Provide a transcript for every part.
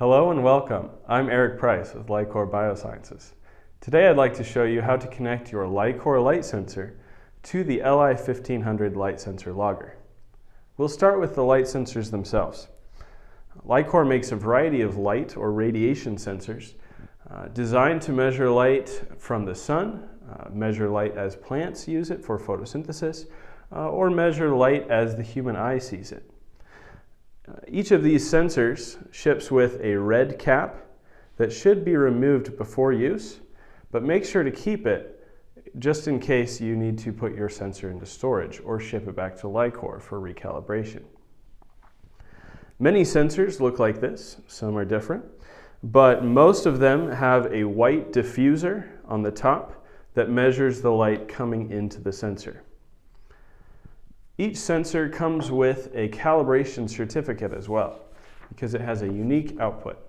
Hello and welcome. I'm Eric Price with LI-COR Biosciences. Today I'd like to show you how to connect your LI-COR light sensor to the LI-1500 light sensor logger. We'll start with the light sensors themselves. LI-COR makes a variety of light or radiation sensors designed to measure light from the sun, measure light as plants use it for photosynthesis, or measure light as the human eye sees it. Each of these sensors ships with a red cap that should be removed before use, but make sure to keep it just in case you need to put your sensor into storage or ship it back to LI-COR for recalibration. Many sensors look like this, some are different, but most of them have a white diffuser on the top that measures the light coming into the sensor. Each sensor comes with a calibration certificate as well, because it has a unique output.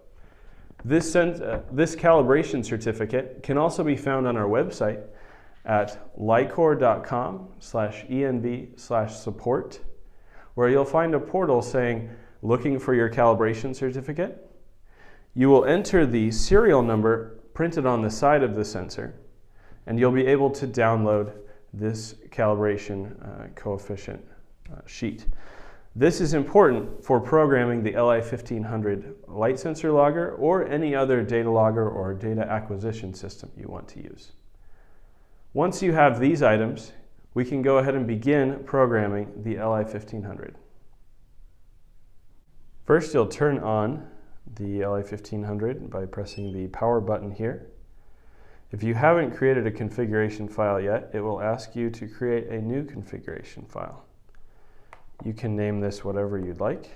This calibration certificate can also be found on our website at licor.com/env/support, where you'll find a portal saying, looking for your calibration certificate. You will enter the serial number printed on the side of the sensor, and you'll be able to download this calibration coefficient sheet. This is important for programming the LI-1500 light sensor logger or any other data logger or data acquisition system you want to use. Once you have these items, we can go ahead and begin programming the LI-1500. First, you'll turn on the LI-1500 by pressing the power button here. If you haven't created a configuration file yet, it will ask you to create a new configuration file. You can name this whatever you'd like.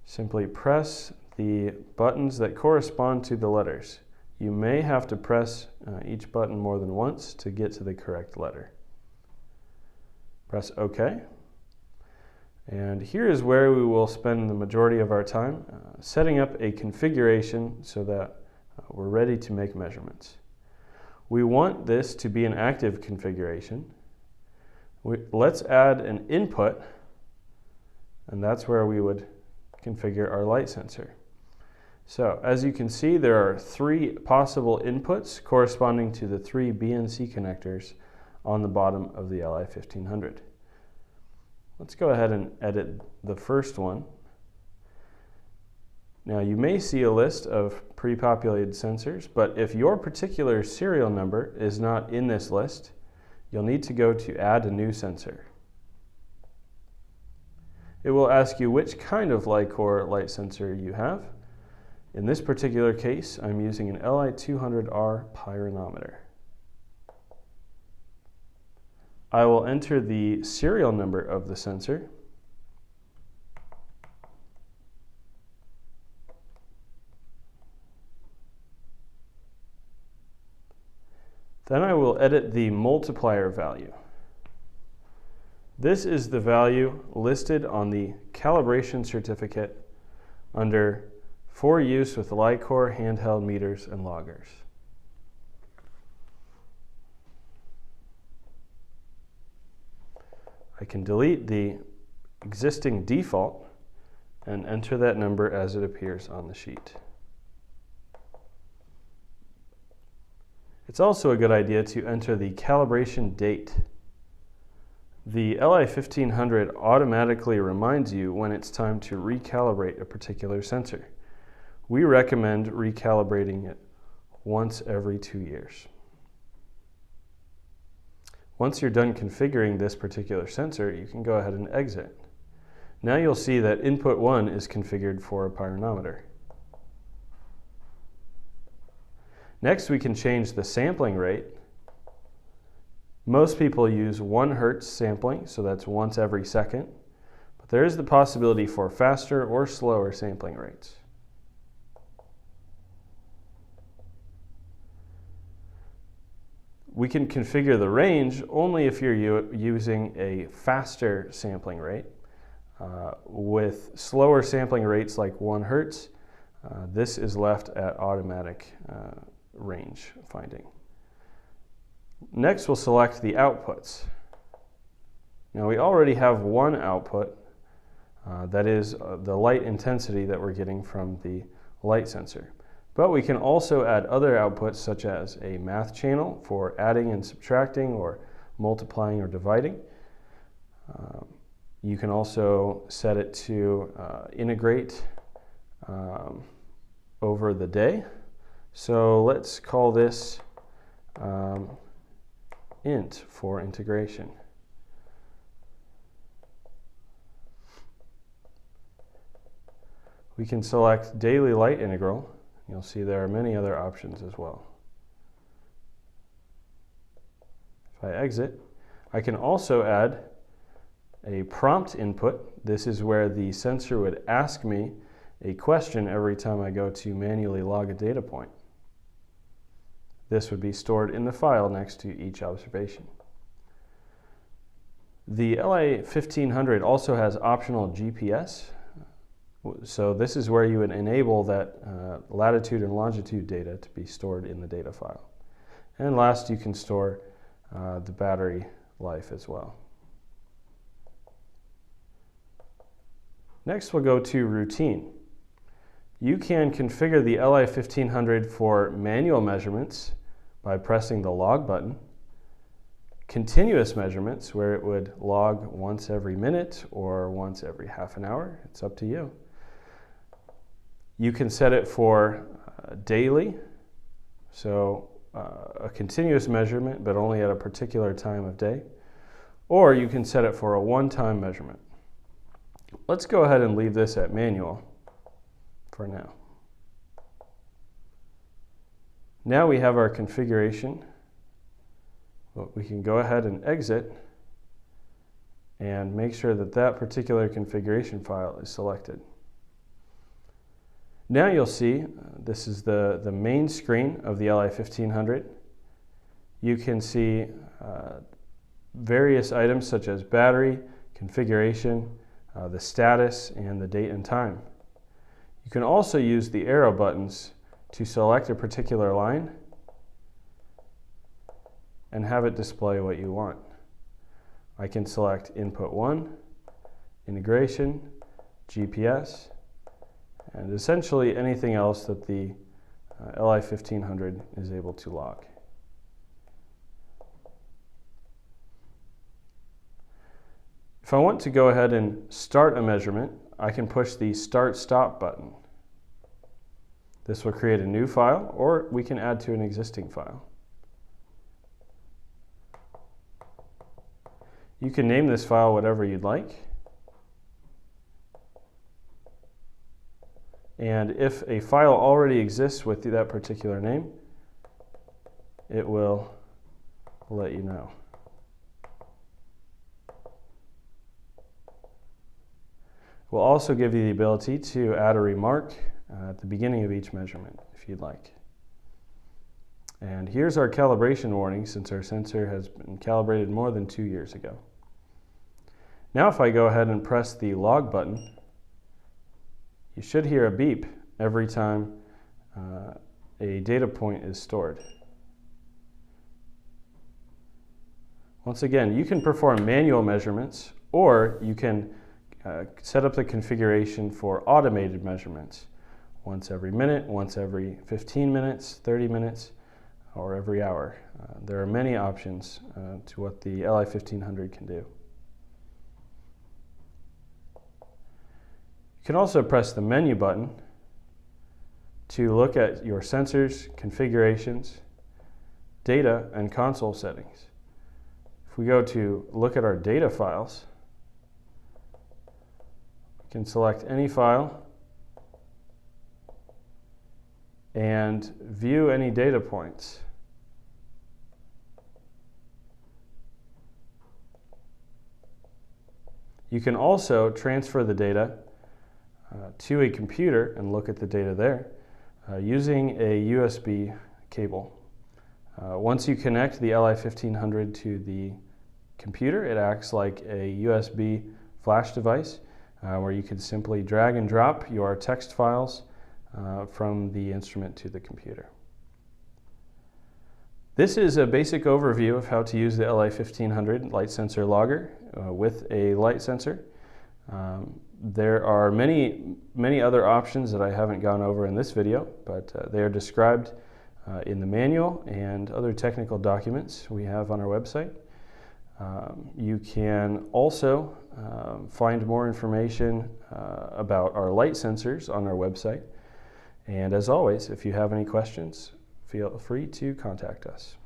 Simply press the buttons that correspond to the letters. You may have to press each button more than once to get to the correct letter. Press OK. And here is where we will spend the majority of our time setting up a configuration so that we're ready to make measurements. We want this to be an active configuration. Let's add an input, and that's where we would configure our light sensor. So as you can see, there are three possible inputs corresponding to the three BNC connectors on the bottom of the LI-1500. Let's go ahead and edit the first one. Now you may see a list of pre-populated sensors, but if your particular serial number is not in this list, you'll need to go to Add a New Sensor. It will ask you which kind of LI-COR light sensor you have. In this particular case, I'm using an LI-200R pyranometer. I will enter the serial number of the sensor. Then I will edit the multiplier value. This is the value listed on the calibration certificate under for use with LI-COR handheld meters and loggers. I can delete the existing default and enter that number as it appears on the sheet. It's also a good idea to enter the calibration date. The LI-1500 automatically reminds you when it's time to recalibrate a particular sensor. We recommend recalibrating it once every 2 years. Once you're done configuring this particular sensor, you can go ahead and exit. Now you'll see that input 1 is configured for a pyranometer. Next, we can change the sampling rate. Most people use 1 Hertz sampling, so that's once every second. But there is the possibility for faster or slower sampling rates. We can configure the range only if you're using a faster sampling rate. With slower sampling rates like 1 Hertz, this is left at automatic range finding. Next, we'll select the outputs. Now we already have one output That is the light intensity that we're getting from the light sensor. But we can also add other outputs such as a math channel for adding and subtracting or multiplying or dividing. You can also set it to integrate over the day. So let's call this int for integration. We can select daily light integral. You'll see there are many other options as well. If I exit, I can also add a prompt input. This is where the sensor would ask me a question every time I go to manually log a data point. This would be stored in the file next to each observation. The LI-1500 also has optional GPS. So this is where you would enable that latitude and longitude data to be stored in the data file. And last, you can store the battery life as well. Next, we'll go to routine. You can configure the LI-1500 for manual measurements by pressing the log button, continuous measurements where it would log once every minute or once every half an hour. It's up to you. You can set it for daily, so a continuous measurement but only at a particular time of day, or you can set it for a one-time measurement. Let's go ahead and leave this at manual for now. Now we have our configuration. We can go ahead and exit and make sure that that particular configuration file is selected. Now you'll see this is the main screen of the LI-1500. You can see various items such as battery, configuration, the status, and the date and time. You can also use the arrow buttons to select a particular line and have it display what you want. I can select input 1, integration, GPS, and essentially anything else that the LI-1500 is able to log. If I want to go ahead and start a measurement, I can push the Start/Stop button. This will create a new file, or we can add to an existing file. You can name this file whatever you'd like. And if a file already exists with that particular name, it will let you know. We'll also give you the ability to add a remark at the beginning of each measurement if you'd like. And here's our calibration warning since our sensor has been calibrated more than 2 years ago. Now if I go ahead and press the log button, you should hear a beep every time a data point is stored. Once again, you can perform manual measurements, or you can set up the configuration for automated measurements. Once every minute, once every 15 minutes, 30 minutes, or every hour. There are many options to what the LI-1500 can do. You can also press the menu button to look at your sensors, configurations, data, and console settings. If we go to look at our data files, we can select any file and view any data points. You can also transfer the data to a computer and look at the data there using a USB cable. Once you connect the LI-1500 to the computer, it acts like a USB flash device where you can simply drag and drop your text files from the instrument to the computer. This is a basic overview of how to use the LI-1500 light sensor logger with a light sensor. There are many other options that I haven't gone over in this video, but they are described in the manual and other technical documents we have on our website. You can also find more information about our light sensors on our website. And as always, if you have any questions, feel free to contact us.